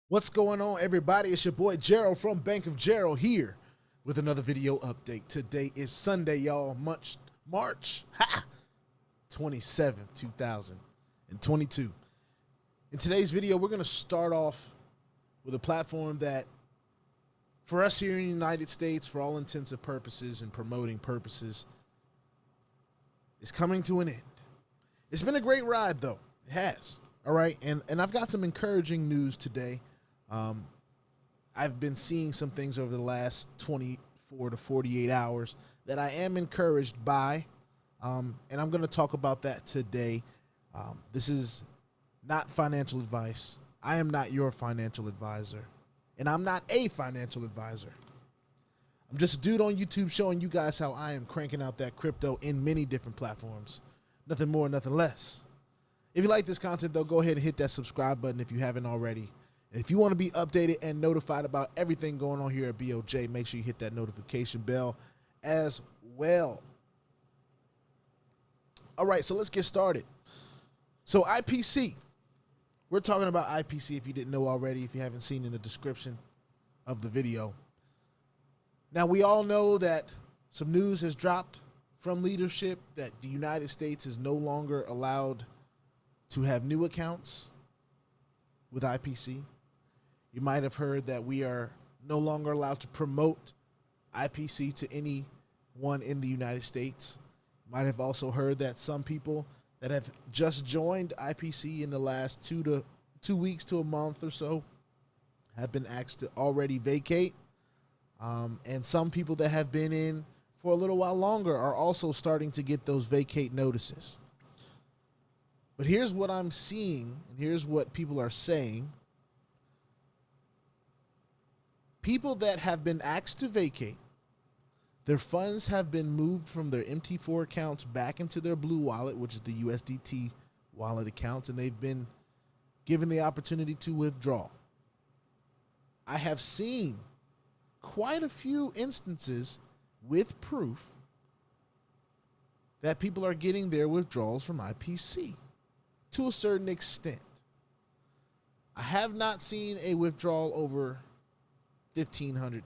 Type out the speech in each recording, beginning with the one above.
What's going on, everybody? It's your boy Gerald from Bank of Gerald here with another video update. Today is Sunday, y'all. March 27th, 2022. In today's video, we're going to start off with a platform that, for us here in the United States, for all intents and purposes and promoting purposes, is coming to an end. It's been a great ride, though. It has. All right, and I've got some encouraging news today. I've been seeing some things over the last 24 to 48 hours that I am encouraged by, and I'm going to talk about that today. This is not financial advice. I am not your financial advisor, and I'm not a financial advisor. I'm just a dude on YouTube showing you guys how I am cranking out that crypto in many different platforms. Nothing more, nothing less. If you like this content, though, go ahead and hit that subscribe button if you haven't already. And if you want to be updated and notified about everything going on here at BOJ, make sure you hit that notification bell as well. All right, so let's get started. So IPC, we're talking about IPC if you didn't know already, if you haven't seen in the description of the video. Now, we all know that some news has dropped from leadership that the United States is no longer allowed to have new accounts with IPC. You might have heard that we are no longer allowed to promote IPC to anyone in the United States. You might have also heard that some people that have just joined IPC in the last 2 weeks to a month or so have been asked to already vacate. And some people that have been in for a little while longer are also starting to get those vacate notices. But here's what I'm seeing, and here's what people are saying. People that have been asked to vacate, their funds have been moved from their MT4 accounts back into their Blue Wallet, which is the USDT wallet accounts, and they've been given the opportunity to withdraw. I have seen quite a few instances with proof that people are getting their withdrawals from IPC to a certain extent. I have not seen a withdrawal over $1,500,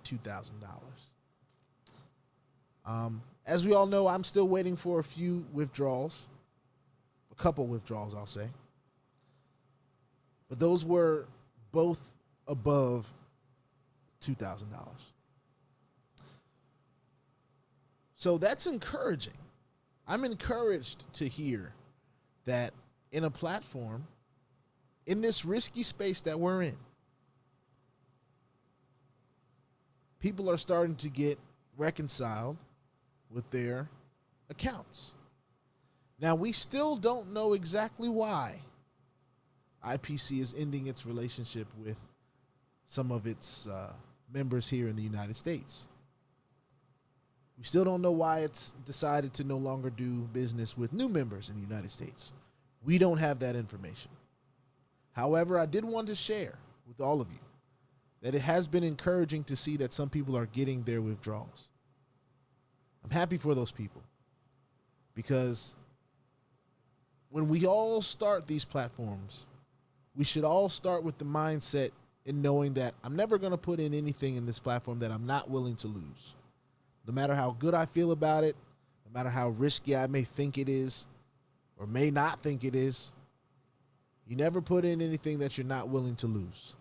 $2,000. As we all know, I'm still waiting for a few withdrawals, a couple withdrawals, I'll say. But those were both above $2,000. So that's encouraging. I'm encouraged to hear that in a platform, in this risky space that we're in, people are starting to get reconciled with their accounts. Now, we still don't know exactly why IPC is ending its relationship with some of its members here in the United States. We still don't know why it's decided to no longer do business with new members in the United States. We don't have that information. However, I did want to share with all of you that it has been encouraging to see that some people are getting their withdrawals. I'm happy for those people, because when we all start these platforms, we should all start with the mindset in knowing that I'm never going to put in anything in this platform that I'm not willing to lose. No matter how good I feel about it, no matter how risky I may think it is or may not think it is, you never put in anything that you're not willing to lose.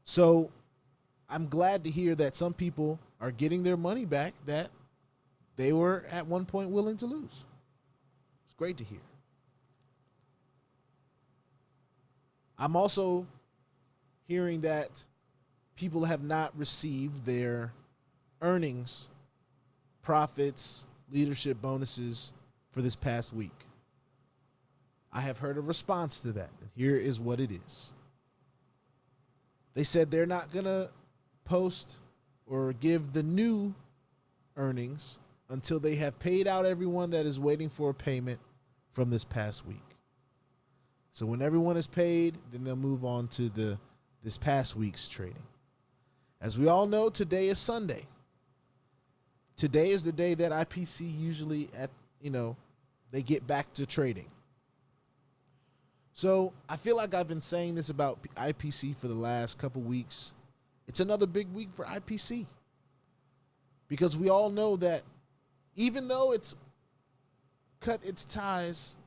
So I'm glad to hear that some people are getting their money back that they were at one point willing to lose. It's great to hear. I'm also hearing that people have not received their earnings, profits, leadership bonuses for this past week. I have heard a response to that, and here is what it is. They said they're not going to post or give the new earnings until they have paid out everyone that is waiting for a payment from this past week. So when everyone is paid, then they'll move on to this past week's trading. As we all know, today is Sunday. Today is the day that IPC usually they get back to trading. So I feel like I've been saying this about IPC for the last couple weeks. It's another big week for IPC. Because we all know that even though it's cut its ties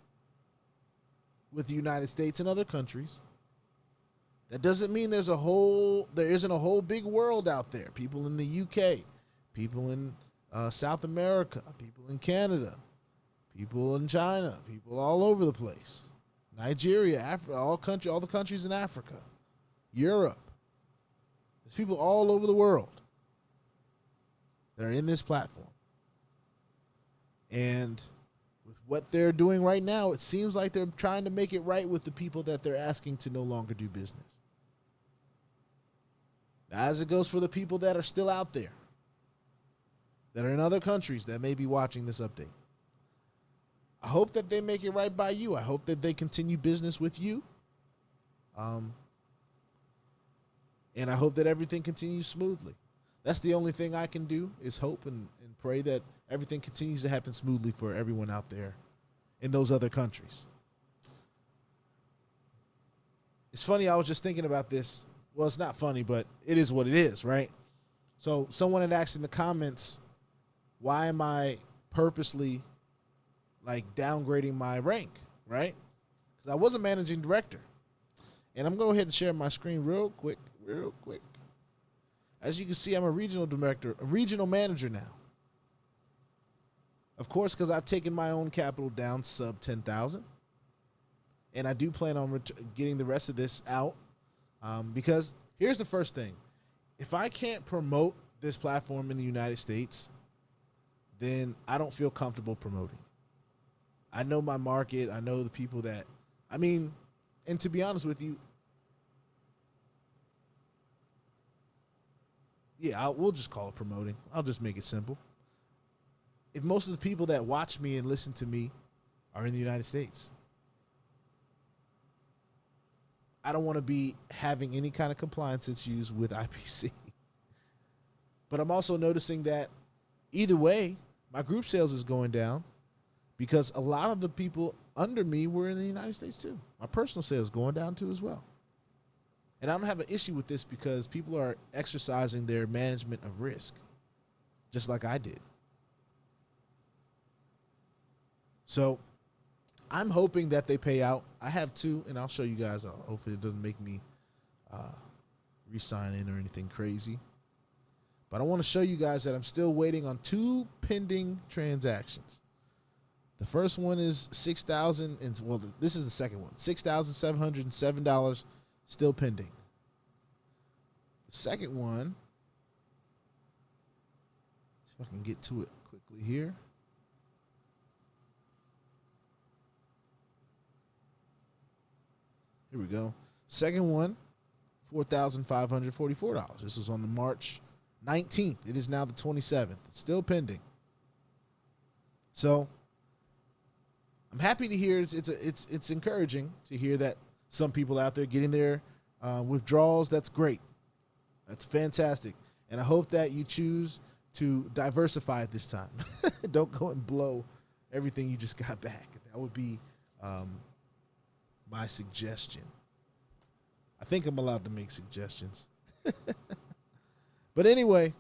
with the United States and other countries, that doesn't mean there isn't a whole big world out there. People in the UK, people in South America, people in Canada, people in China, people all over the place. Nigeria, Africa, all the countries in Africa, Europe. There's people all over the world that are in this platform. And with what they're doing right now, it seems like they're trying to make it right with the people that they're asking to no longer do business. Now, as it goes for the people that are still out there, that are in other countries that may be watching this update, I hope that they make it right by you. I hope that they continue business with you. And I hope that everything continues smoothly. That's the only thing I can do is hope and pray that everything continues to happen smoothly for everyone out there in those other countries. It's funny, I was just thinking about this. Well, it's not funny, but it is what it is, right? So someone had asked in the comments, why am I purposely downgrading my rank, right? Because I was a managing director. And I'm going to go ahead and share my screen real quick. As you can see, I'm a regional director, a regional manager now. Of course, because I've taken my own capital down sub 10,000. And I do plan on getting the rest of this out. Because here's the first thing. If I can't promote this platform in the United States, then I don't feel comfortable promoting. I know my market. I know the people that, and to be honest with you, we'll just call it promoting. I'll just make it simple. If most of the people that watch me and listen to me are in the United States, I don't want to be having any kind of compliance issues with IPC. But I'm also noticing that either way, my group sales is going down because a lot of the people under me were in the United States too. My personal sales going down too as well. And I don't have an issue with this because people are exercising their management of risk, just like I did. So I'm hoping that they pay out. I have two, and I'll show you guys. Hopefully it doesn't make me re-sign in or anything crazy. But I want to show you guys that I'm still waiting on two pending transactions. The first one is $6,000, well, this is the second one. $6,707 still pending. The second one, see if I can get to it quickly here. Here we go. Second one, $4,544. This was on the March 19th. It is now the 27th. It's still pending. So I'm happy to hear it's encouraging to hear that some people out there getting their withdrawals. That's great. That's fantastic. And I hope that you choose to diversify at this time. Don't go and blow everything you just got back. That would be my suggestion. I think I'm allowed to make suggestions. But anyway,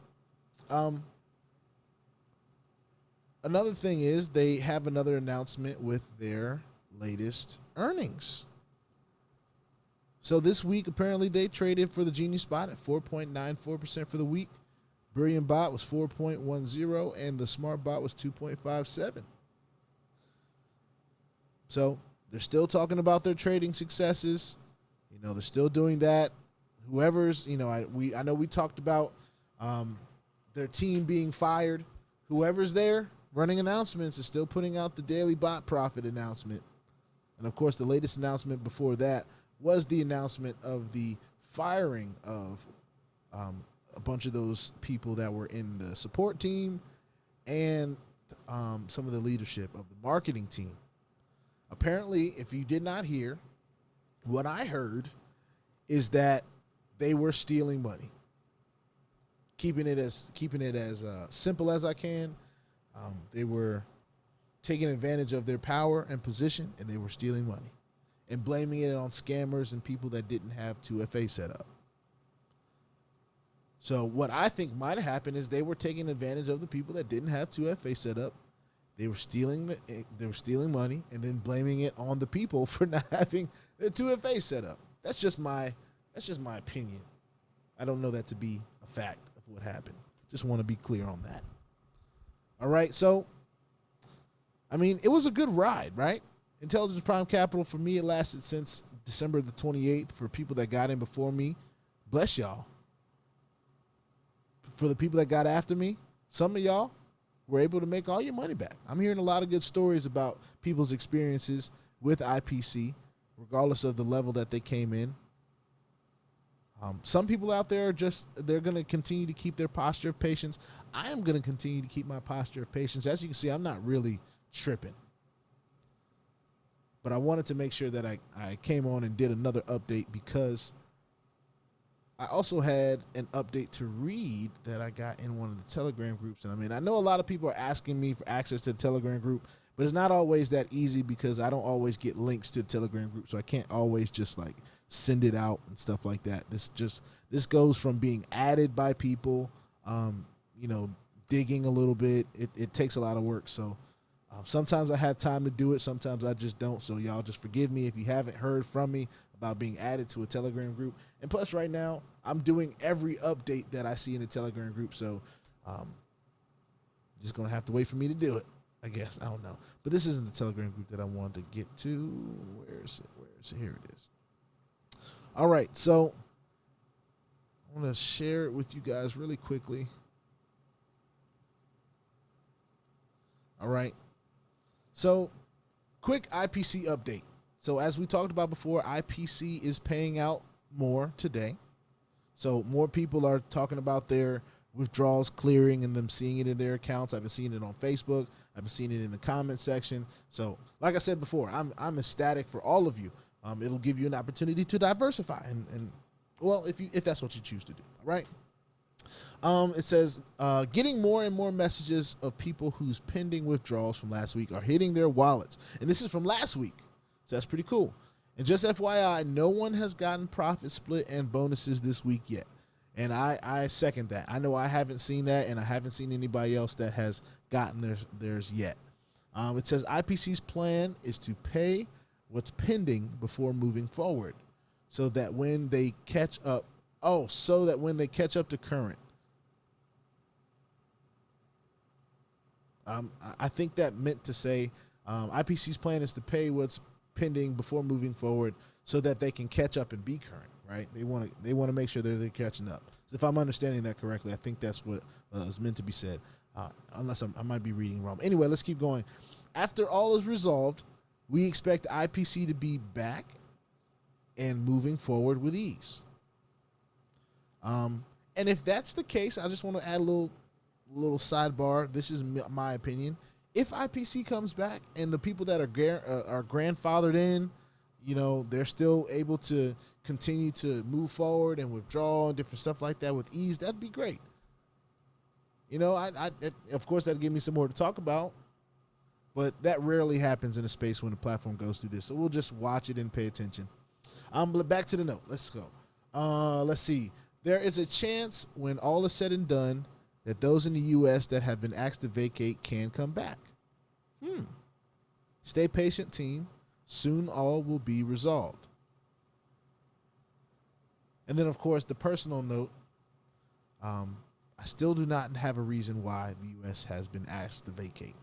another thing is they have another announcement with their latest earnings. So this week, apparently, they traded for the Genius Spot at 4.94% for the week. Brilliant Bot was 4.10, and the Smart Bot was 2.57. So they're still talking about their trading successes. You know, they're still doing that. Whoever's, you know, I know we talked about their team being fired. Whoever's there running announcements is still putting out the daily bot profit announcement. And, of course, the latest announcement before that was the announcement of the firing of a bunch of those people that were in the support team and some of the leadership of the marketing team. Apparently, if you did not hear, what I heard is that they were stealing money. Keeping it as simple as I can. They were taking advantage of their power and position, and they were stealing money. and blaming it on scammers and people that didn't have 2FA set up. So what I think might have happened is they were taking advantage of the people that didn't have 2FA set up. They were stealing money and then blaming it on the people for not having their 2FA set up. That's just my opinion. I don't know that to be a fact of what happened. Just want to be clear on that. All right, so I mean, it was a good ride, right? Intelligence Prime Capital, for me, it lasted since December the 28th. For people that got in before me, bless y'all. For the people that got after me, some of y'all were able to make all your money back. I'm hearing a lot of good stories about people's experiences with IPC, regardless of the level that they came in. Some people out there they're going to continue to keep their posture of patience. I am going to continue to keep my posture of patience. As you can see, I'm not really tripping. But I wanted to make sure that I came on and did another update because I also had an update to read that I got in one of the Telegram groups. And I mean, I know a lot of people are asking me for access to the Telegram group, but it's not always that easy because I don't always get links to the Telegram group. So I can't always just like send it out and stuff like that. This goes from being added by people, digging a little bit. It takes a lot of work. So sometimes I have time to do it. Sometimes I just don't. So y'all just forgive me if you haven't heard from me about being added to a Telegram group. And plus right now I'm doing every update that I see in the Telegram group. So just going to have to wait for me to do it, I guess. I don't know. But this isn't the Telegram group that I wanted to get to. Where is it? Here it is. All right. So I want to share it with you guys really quickly. All right. So quick IPC update. So as we talked about before, IPC is paying out more today. So more people are talking about their withdrawals clearing and them seeing it in their accounts. I've been seeing it on Facebook. I've been seeing it in the comment section. So like I said before, I'm ecstatic for all of you. It'll give you an opportunity to diversify and well, if that's what you choose to do. All right. It says, getting more and more messages of people whose pending withdrawals from last week are hitting their wallets. And this is from last week. So that's pretty cool. And just FYI, no one has gotten profit split and bonuses this week yet. And I second that. I know I haven't seen that, and I haven't seen anybody else that has gotten theirs yet. It says IPC's plan is to pay what's pending before moving forward so that when they catch up to current. I think that meant to say IPC's plan is to pay what's pending before moving forward so that they can catch up and be current, right? They want to make sure they're catching up. So if I'm understanding that correctly, I think that's what is meant to be said, unless I might be reading wrong. Anyway, let's keep going. After all is resolved, we expect IPC to be back and moving forward with ease. And if that's the case, I just want to add a little sidebar. This is my opinion. If IPC comes back and the people that are grandfathered in, they're still able to continue to move forward and withdraw and different stuff like that with ease, that'd be great. Of course, that'd give me some more to talk about, but that rarely happens in a space when the platform goes through this. So we'll just watch it and pay attention. Back to the note. Let's go. Let's see. There is a chance when all is said and done that those in the U.S. that have been asked to vacate can come back. Stay patient, team. Soon all will be resolved. And then, of course, the personal note, I still do not have a reason why the U.S. has been asked to vacate.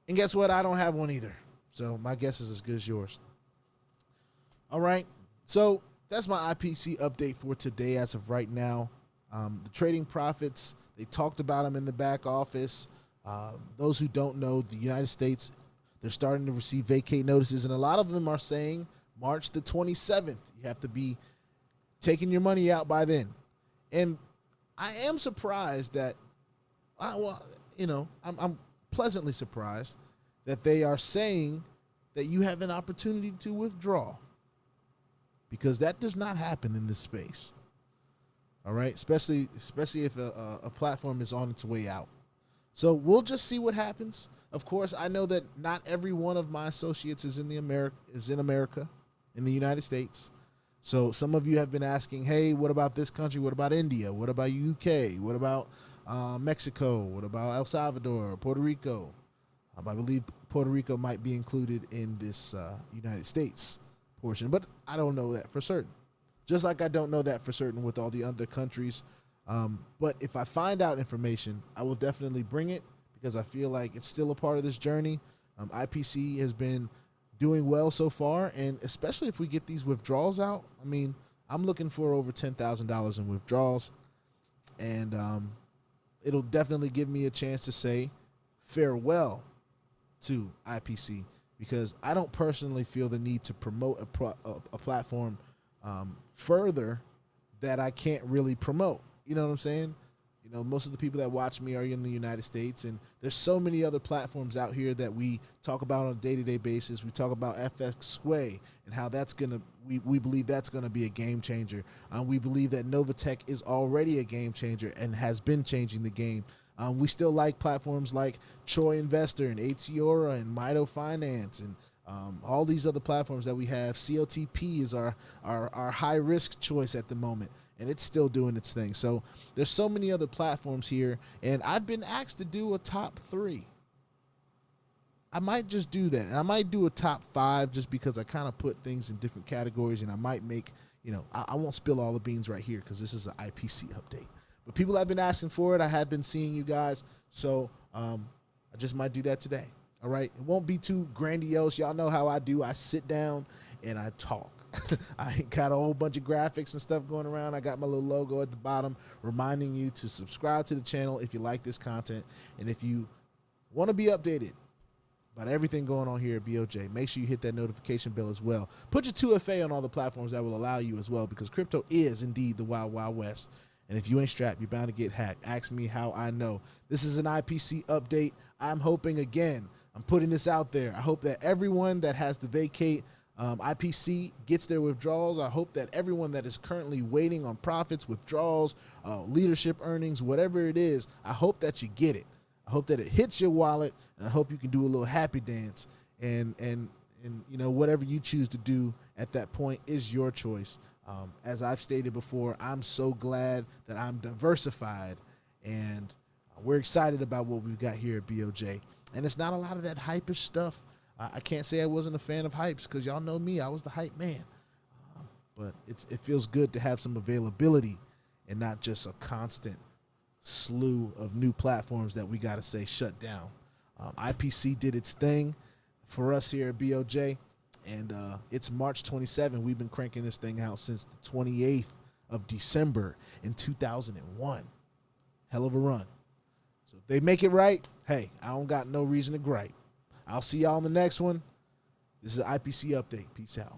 And guess what? I don't have one either. So my guess is as good as yours. All right. So that's my IPC update for today as of right now. The trading profits, they talked about them in the back office. Those who don't know, the United States, they're starting to receive vacate notices, and a lot of them are saying March the 27th. You have to be taking your money out by then. And I am surprised that, I'm pleasantly surprised that they are saying that you have an opportunity to withdraw, because that does not happen in this space. All right, especially if a platform is on its way out. So we'll just see what happens. Of course, I know that not every one of my associates is in America. in the United States. So some of you have been asking, hey, what about this country? What about India? What about UK? What about Mexico? What about El Salvador, Puerto Rico? I believe Puerto Rico might be included in this United States portion, but I don't know that for certain. Just like I don't know that for certain with all the other countries. But if I find out information, I will definitely bring it because I feel like it's still a part of this journey. IPC has been doing well so far, and especially if we get these withdrawals out. I mean, I'm looking for over $10,000 in withdrawals, and it'll definitely give me a chance to say farewell to IPC because I don't personally feel the need to promote a platform further that I can't really promote. You know what I'm saying? You know, most of the people that watch me are in the United States, and there's so many other platforms out here that we talk about on a day-to-day basis. We talk about FXSWAY and how that's going to, we believe that's going to be a game changer. We believe that NOVATECH is already a game changer and has been changing the game. We still like platforms like Troy Investor and Atiora and MIDO Finance and all these other platforms that we have. COTP is our high-risk choice at the moment, and it's still doing its thing. So there's so many other platforms here, and I've been asked to do a top 3. I might just do that, and I might do a top 5 just because I kind of put things in different categories, and I might make, you know, I won't spill all the beans right here because this is an IPC update. But people have been asking for it. I have been seeing you guys, so I just might do that today. All right, it won't be too grandiose. Y'all know how I do. I sit down and I talk. I got a whole bunch of graphics and stuff going around. I got my little logo at the bottom reminding you to subscribe to the channel if you like this content. And if you want to be updated about everything going on here at BOJ, make sure you hit that notification bell as well. Put your 2FA on all the platforms that will allow you as well, because crypto is indeed the wild, wild west. And if you ain't strapped, you're bound to get hacked. Ask me how I know. This is an IPC update. I'm hoping, again, I'm putting this out there. I hope that everyone that has to vacate IPC gets their withdrawals. I hope that everyone that is currently waiting on profits, withdrawals, leadership earnings, whatever it is, I hope that you get it. I hope that it hits your wallet, and I hope you can do a little happy dance. And you know, whatever you choose to do at that point is your choice. As I've stated before, I'm so glad that I'm diversified, and we're excited about what we've got here at BOJ. And it's not a lot of that hype-ish stuff. I can't say I wasn't a fan of hypes because y'all know me. I was the hype man. But it feels good to have some availability and not just a constant slew of new platforms that we got to say shut down. IPC did its thing for us here at BOJ. And it's March 27. We've been cranking this thing out since the 28th of December in 2001. Hell of a run. So if they make it right, hey, I don't got no reason to gripe. I'll see y'all in the next one. This is an IPC update. Peace out.